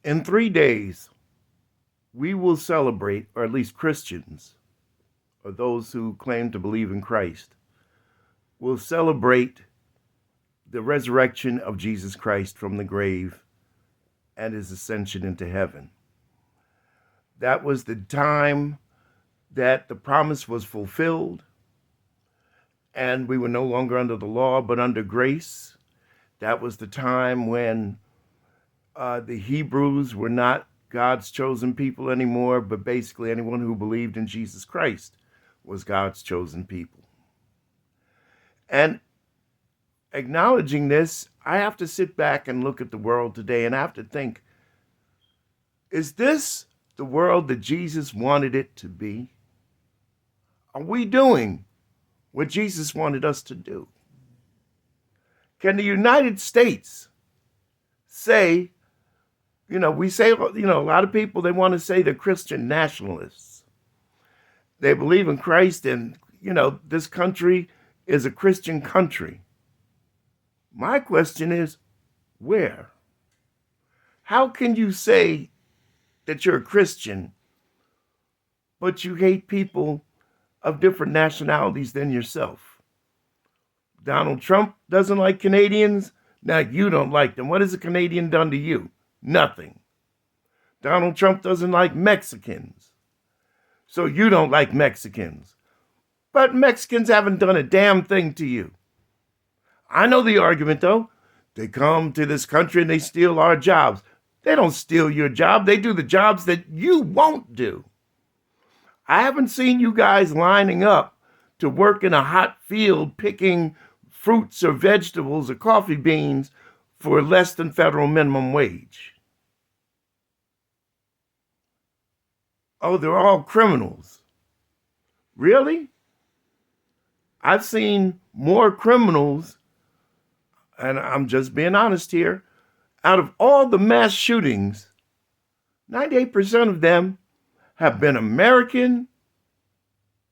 In 3 days, we will celebrate, or at least Christians, or those who claim to believe in Christ, will celebrate the resurrection of Jesus Christ from the grave and his ascension into heaven. That was the time that the promise was fulfilled, and we were no longer under the law, but under grace. That was the time when the Hebrews were not God's chosen people anymore, but basically anyone who believed in Jesus Christ was God's chosen people. And acknowledging this, I have to sit back and look at the world today, and I have to think, is this the world that Jesus wanted it to be? Are we doing what Jesus wanted us to do? Can the United States say, we say, a lot of people, they want to say they're Christian nationalists. They believe in Christ and, this country is a Christian country. My question is, where? How can you say that you're a Christian, but you hate people of different nationalities than yourself? Donald Trump doesn't like Canadians. Now you don't like them. What has a Canadian done to you? Nothing. Donald Trump doesn't like Mexicans. So you don't like Mexicans. But Mexicans haven't done a damn thing to you. I know the argument, though. They come to this country and they steal our jobs. They don't steal your job. They do the jobs that you won't do. I haven't seen you guys lining up to work in a hot field picking fruits or vegetables or coffee beans for less than federal minimum wage. Oh, they're all criminals. Really? I've seen more criminals, and I'm just being honest here, out of all the mass shootings, 98% of them have been American,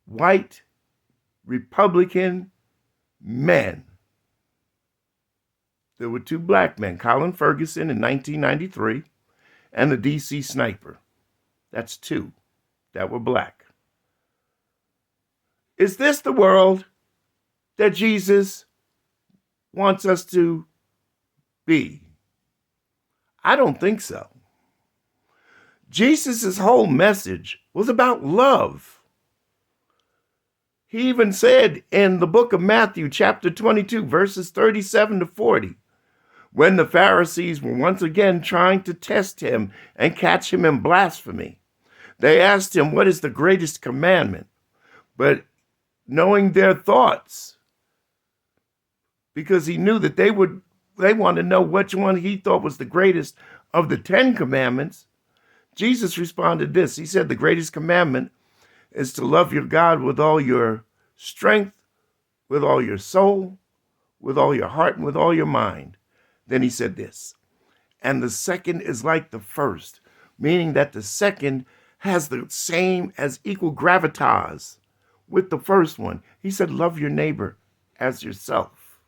white, Republican men. There were 2 black men, Colin Ferguson in 1993 and the DC sniper. That's 2 that were black. Is this the world that Jesus wants us to be? I don't think so. Jesus' whole message was about love. He even said in the book of Matthew, chapter 22, verses 37 to 40, when the Pharisees were once again trying to test him and catch him in blasphemy, they asked him, what is the greatest commandment? But knowing their thoughts, because he knew that they wanted to know which one he thought was the greatest of the 10 commandments, Jesus responded this. He said, the greatest commandment is to love your God with all your strength, with all your soul, with all your heart, and with all your mind. Then he said this, and the second is like the first, meaning that the second has the same as equal gravitas with the first one. He said, love your neighbor as yourself.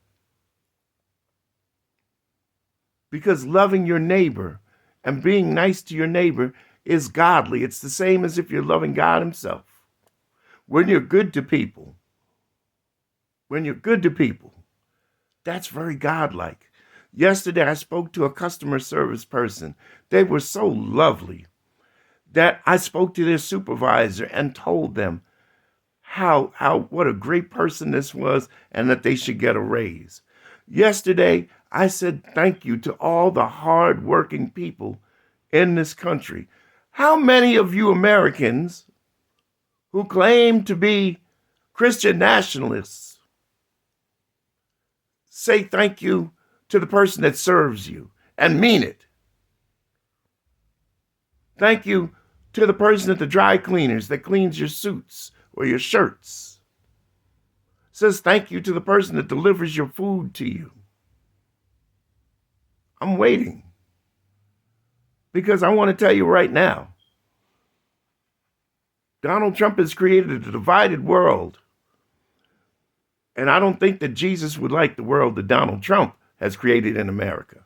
Because loving your neighbor and being nice to your neighbor is godly. It's the same as if you're loving God himself. When you're good to people, that's very godlike. Yesterday, I spoke to a customer service person. They were so lovely that I spoke to their supervisor and told them what a great person this was and that they should get a raise. Yesterday, I said thank you to all the hard-working people in this country. How many of you Americans who claim to be Christian nationalists say thank you to the person that serves you and mean it? Thank you to the person at the dry cleaners that cleans your suits or your shirts. Says thank you to the person that delivers your food to you. I'm waiting because I want to tell you right now, Donald Trump has created a divided world. And I don't think that Jesus would like the world that Donald Trump has created in America.